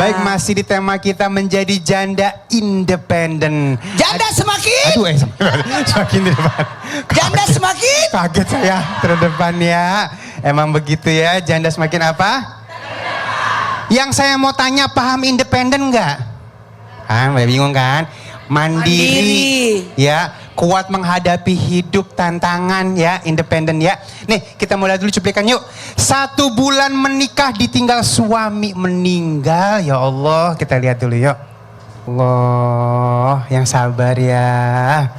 Baik, masih di tema kita menjadi janda independen. Janda semakin? Aduh, semakin di depan. Janda semakin? Kaget saya terdepan ya. Emang begitu ya, janda semakin apa? Yang saya mau tanya, paham independen nggak? Bingung kan? Mandiri. Ya, kuat menghadapi hidup, tantangan ya, independen ya. Nih, kita mulai dulu cuplikan yuk. 1 bulan menikah ditinggal suami meninggal. Ya Allah, kita lihat dulu yuk. Allah, yang sabar ya.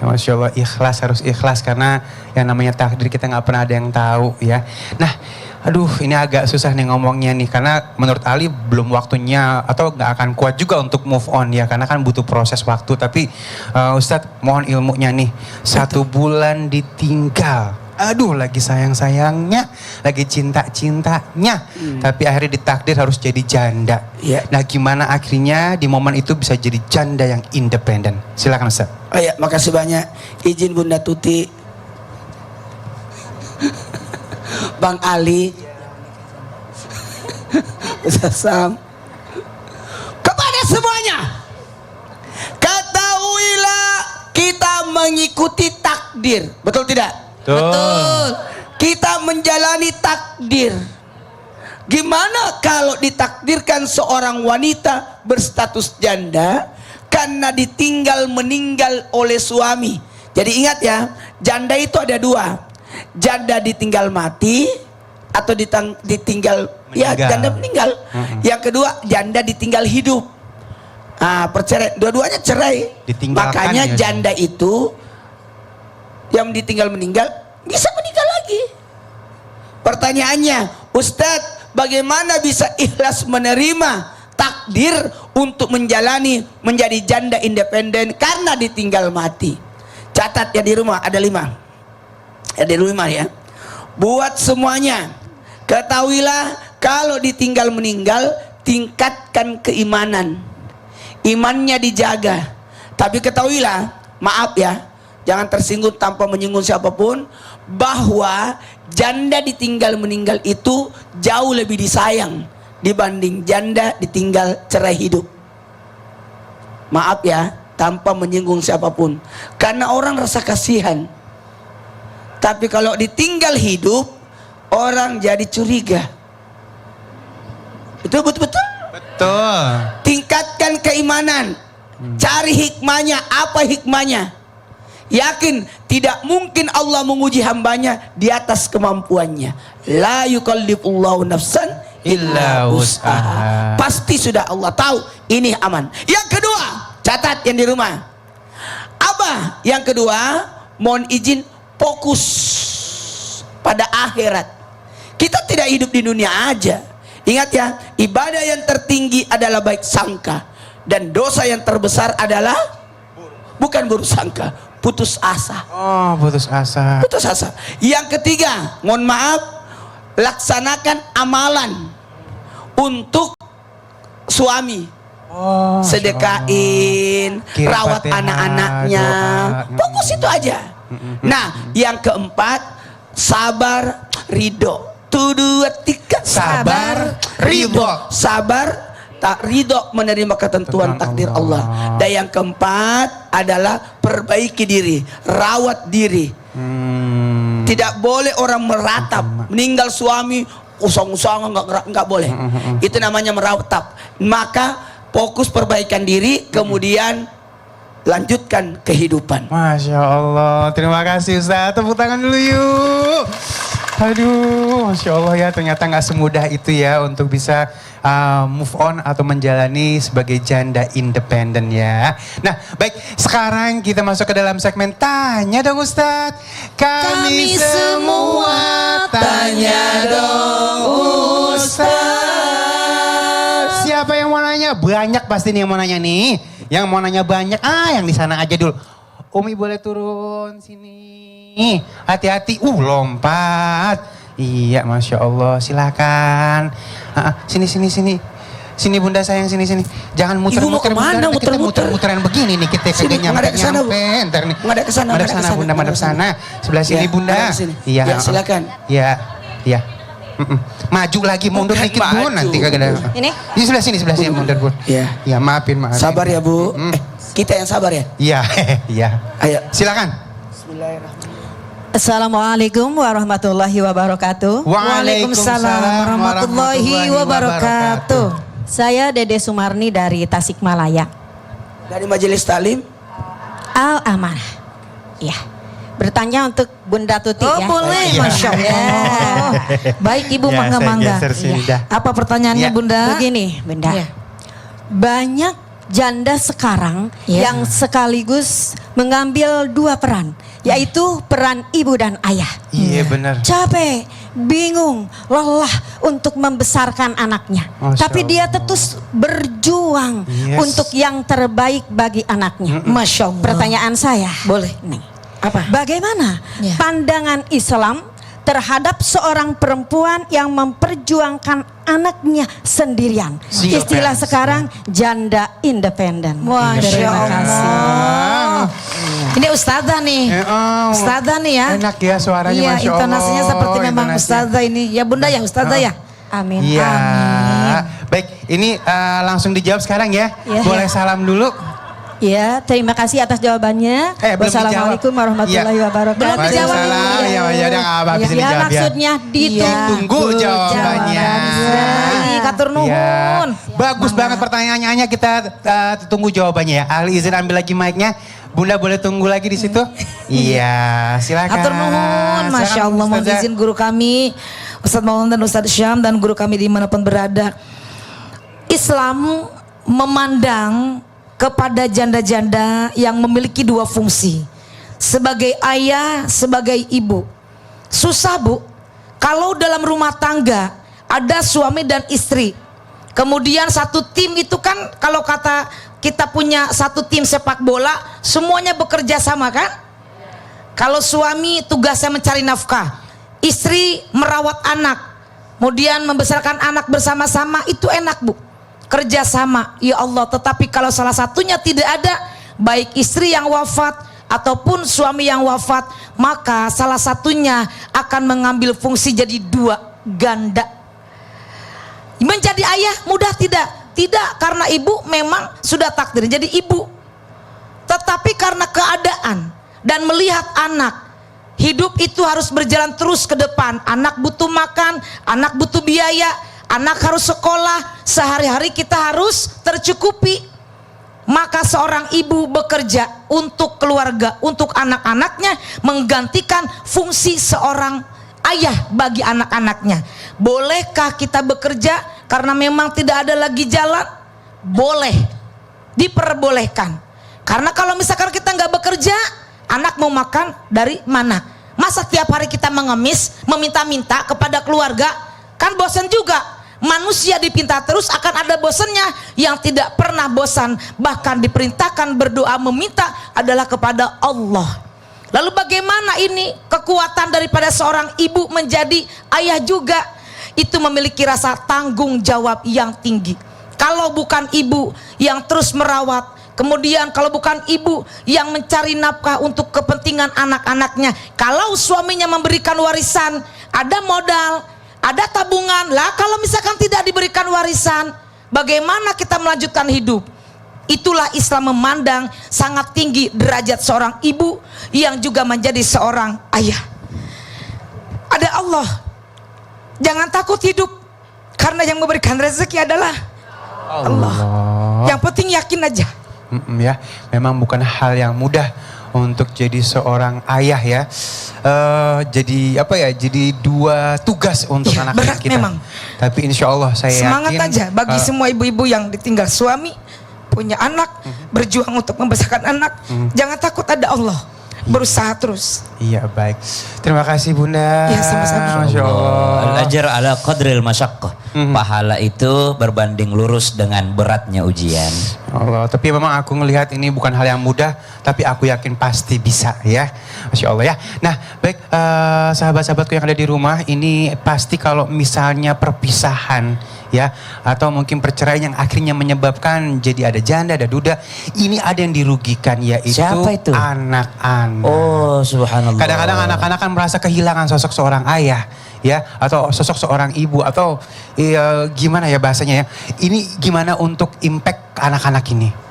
Ya, Masya Allah, ikhlas, harus ikhlas karena yang namanya takdir kita nggak pernah ada yang tahu ya. Nah, aduh, ini agak susah nih ngomongnya nih karena menurut Ali belum waktunya atau nggak akan kuat juga untuk move on ya karena kan butuh proses waktu. Tapi Ustadz mohon ilmunya nih, 1 bulan ditinggal, aduh lagi sayang-sayangnya, lagi cinta-cintanya, tapi akhirnya ditakdir harus jadi janda. Nah, gimana akhirnya di momen itu bisa jadi janda yang independen? Silakan Ustadz. Oh ya, makasih banyak. Izin Bunda Tuti, Bang Ali, Ustaz Sam, kepada semuanya, ketahuilah kita mengikuti takdir, betul tidak? Betul. Kita menjalani takdir. Gimana kalau ditakdirkan seorang wanita berstatus janda karena ditinggal meninggal oleh suami? Jadi ingat ya, janda itu ada 2. Janda ditinggal mati atau ditinggal meninggal. Ya, janda meninggal. Yang kedua, janda ditinggal hidup. Perceraian, dua-duanya cerai. Makanya ya, janda itu yang ditinggal meninggal bisa menikah lagi. Pertanyaannya, Ustadz, bagaimana bisa ikhlas menerima takdir untuk menjadi janda independen karena ditinggal mati? Catat ya di rumah, ada 5. Ada 5 ya. Buat semuanya, ketahuilah kalau ditinggal meninggal, tingkatkan keimanan. Imannya dijaga. Tapi ketahuilah, maaf ya, jangan tersinggung tanpa menyinggung siapapun, bahwa janda ditinggal meninggal itu jauh lebih disayang dibanding janda ditinggal cerai hidup. Maaf ya, tanpa menyinggung siapapun, karena orang rasa kasihan. Tapi kalau ditinggal hidup, orang jadi curiga. Itu betul-betul. Betul. Tingkatkan keimanan. Cari hikmahnya. Apa hikmahnya? Yakin tidak mungkin Allah menguji hambanya di atas kemampuannya. La yukallifullahu nafsan illa wus'aha. Pasti sudah Allah tahu ini aman. Yang kedua, catat yang di rumah. Abah, yang kedua, mohon izin fokus pada akhirat. Kita tidak hidup di dunia aja. Ingat ya, ibadah yang tertinggi adalah baik sangka, dan dosa yang terbesar adalah bukan buruk sangka, putus asa. Oh, putus asa. Putus asa. Yang ketiga, mohon maaf, laksanakan amalan untuk suami. Sedekain, rawat anak-anaknya. Fokus itu aja. Nah, yang keempat, sabar, ridho. 1, 2, 3, sabar, ridho. Sabar, tak ridho menerima ketentuan takdir Allah. Dan yang keempat adalah perbaiki diri, rawat diri. Tidak boleh orang meratap, meninggal suami usang-usang, nggak boleh. Itu namanya meratap. Maka fokus perbaikan diri, kemudian lanjutkan kehidupan. Masya Allah, terima kasih Ustaz. Tepuk tangan dulu yuk. Aduh, Masya Allah ya, ternyata nggak semudah itu ya untuk bisa move on atau menjalani sebagai janda independen ya. Nah, baik, sekarang kita masuk ke dalam segmen Tanya Dong Ustadz. Kami semua tanya dong Ustadz. Siapa yang mau nanya? Banyak pasti nih yang mau nanya nih. Yang mau nanya banyak, yang di sana aja dulu. Umi boleh turun sini. Hati-hati, lompat. Iya, Masya Allah, silakan. Sini. Sini Bunda sayang, sini. Jangan muter-muter. Kemana muter-muteran begini nih kita kagak nyampe. Ntar nih. Madep kesana, Bunda, madep sana. Sebelah sini Bunda. Iya, silakan. Iya. Maju lagi, mundur Bukan dikit Bun, maju. nanti kagak ada. Ini? Di sebelah sini mundur Bun. Iya. Ya maafin. Sabar ya Bu. Kita yang sabar ya. Iya, iya. Ayo. Silakan. Assalamualaikum warahmatullahi wabarakatuh. Waalaikumsalam warahmatullahi wabarakatuh. Saya Dede Sumarni dari Tasikmalaya. Dari Majelis Taklim. Al Amanah. Ya. Bertanya untuk Bunda Tuti Oh ya. boleh, Iya. Masya Allah. Baik Ibu, Ya, mangga-mangga. saya geser sini dah. Apa pertanyaannya Ya, Bunda? Begini, Bunda. Ya. Banyak janda sekarang Ya. yang sekaligus mengambil dua peran, yaitu peran ibu dan ayah. Iya benar. Capek, bingung, lelah untuk membesarkan anaknya. Masya Tapi dia Allah. terus berjuang Yes. untuk yang terbaik bagi anaknya. Masya Allah. Pertanyaan saya, Boleh. nih, Apa? bagaimana Ya. pandangan Islam terhadap seorang perempuan yang memperjuangkan anaknya sendirian? Siap, Istilah ya. sekarang janda independen. Masya Terima kasih. Allah. Ini Ustazah nih. Ustazah nih ya. Enak ya suaranya, Iya, Masya Allah. intonasinya seperti memang Intonasinya. Ustazah ini. Ya Bunda ya, Ustazah ya. Amin. Iya. Amin. Baik, ini langsung dijawab sekarang ya. Iya. Boleh salam dulu. Ya, terima kasih atas jawabannya. Belum Wassalamualaikum dijawab. warahmatullahi Iya. wabarakatuh. Belum dijawab. Waalaikumsalam. Ya, ya, udah nggak apa-apa, Ya, bisa dijawab ya. maksudnya Ditunggu jawabannya. Iya, katur nuhun. Ya. Bagus banget pertanyaannya, kita tunggu jawabannya ya. Ali izin ambil lagi mic-nya. Bunda boleh tunggu lagi di situ? Iya, silakan. Katur nuhun, Masya Silakan, Allah, mohon Ustazah. izin guru kami Ustadz Maulana dan Ustadz Syam dan guru kami dimanapun berada. Islam memandang kepada janda-janda yang memiliki dua fungsi, sebagai ayah, sebagai ibu. Susah Bu, kalau dalam rumah tangga ada suami dan istri, kemudian satu tim itu kan, kalau kata kita punya satu tim sepak bola, semuanya bekerja sama kan? Kalau suami tugasnya mencari nafkah, istri merawat anak, kemudian membesarkan anak bersama-sama, itu enak Bu, kerja sama, ya Allah. Tetapi kalau salah satunya tidak ada, baik istri yang wafat ataupun suami yang wafat, maka salah satunya akan mengambil fungsi jadi dua, ganda. Menjadi ayah mudah tidak? Tidak, karena ibu memang sudah takdir jadi ibu. Tetapi karena keadaan dan melihat anak, hidup itu harus berjalan terus ke depan. Anak butuh makan, anak butuh biaya, anak harus sekolah, sehari-hari kita harus tercukupi. Maka seorang ibu bekerja untuk keluarga, untuk anak-anaknya, menggantikan fungsi seorang ayah bagi anak-anaknya. Bolehkah kita bekerja karena memang tidak ada lagi jalan? Boleh, diperbolehkan. Karena kalau misalkan kita nggak bekerja, anak mau makan dari mana? Masa tiap hari kita mengemis, meminta-minta kepada keluarga? Kan bosan juga. Manusia dipinta terus, akan ada bosannya. Yang tidak pernah bosan, bahkan diperintahkan berdoa meminta adalah kepada Allah. Lalu bagaimana ini kekuatan daripada seorang ibu menjadi ayah juga? Itu memiliki rasa tanggung jawab yang tinggi. Kalau bukan ibu yang terus merawat, kemudian kalau bukan ibu yang mencari nafkah untuk kepentingan anak-anaknya, kalau suaminya memberikan warisan, ada modal, ada tabungan lah. Kalau misalkan tidak diberikan warisan, bagaimana kita melanjutkan hidup? Itulah Islam memandang sangat tinggi derajat seorang ibu yang juga menjadi seorang ayah. Ada Allah. Jangan takut hidup, karena yang memberikan rezeki adalah Allah. Yang penting yakin aja. Ya, memang bukan hal yang mudah untuk jadi seorang ayah ya. Jadi apa ya? Jadi dua tugas untuk Iya, anak-anak berat kita. memang. Tapi insya Allah saya Semangat yakin. aja bagi semua ibu-ibu yang ditinggal suami, punya anak, berjuang untuk membesarkan anak. Jangan takut, ada Allah. Berusaha terus. Iya baik. Terima kasih Bunda. Ya, sama-sama. Masya Allah. Al-ajr ala qadril masyaqqah. Pahala itu berbanding lurus dengan beratnya ujian. Allah, tapi memang aku ngelihat ini bukan hal yang mudah, tapi aku yakin pasti bisa ya. Masya Allah ya. Nah baik sahabat-sahabatku yang ada di rumah, ini pasti kalau misalnya perpisahan ya, atau mungkin perceraian yang akhirnya menyebabkan jadi ada janda, ada duda. Ini ada yang dirugikan, yaitu Siapa itu? anak-anak. Oh, subhanallah. Kadang-kadang anak-anak kan merasa kehilangan sosok seorang ayah, ya, atau sosok seorang ibu, atau gimana ya bahasanya ya. Ini gimana untuk impact anak-anak ini?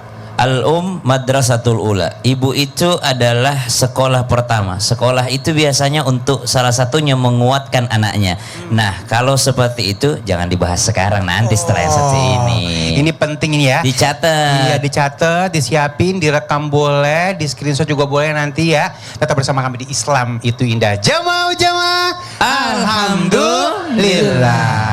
Madrasatul ula. Ibu itu adalah sekolah pertama. Sekolah itu biasanya untuk salah satunya menguatkan anaknya. Nah, kalau seperti itu jangan dibahas sekarang, nanti setelah yang satu ini. Ini penting ini ya. Dicatat. Iya, dicatat, disiapin, direkam boleh, di screenshot juga boleh nanti ya. Tetap bersama kami di Islam Itu Indah. Jamaah. Alhamdulillah.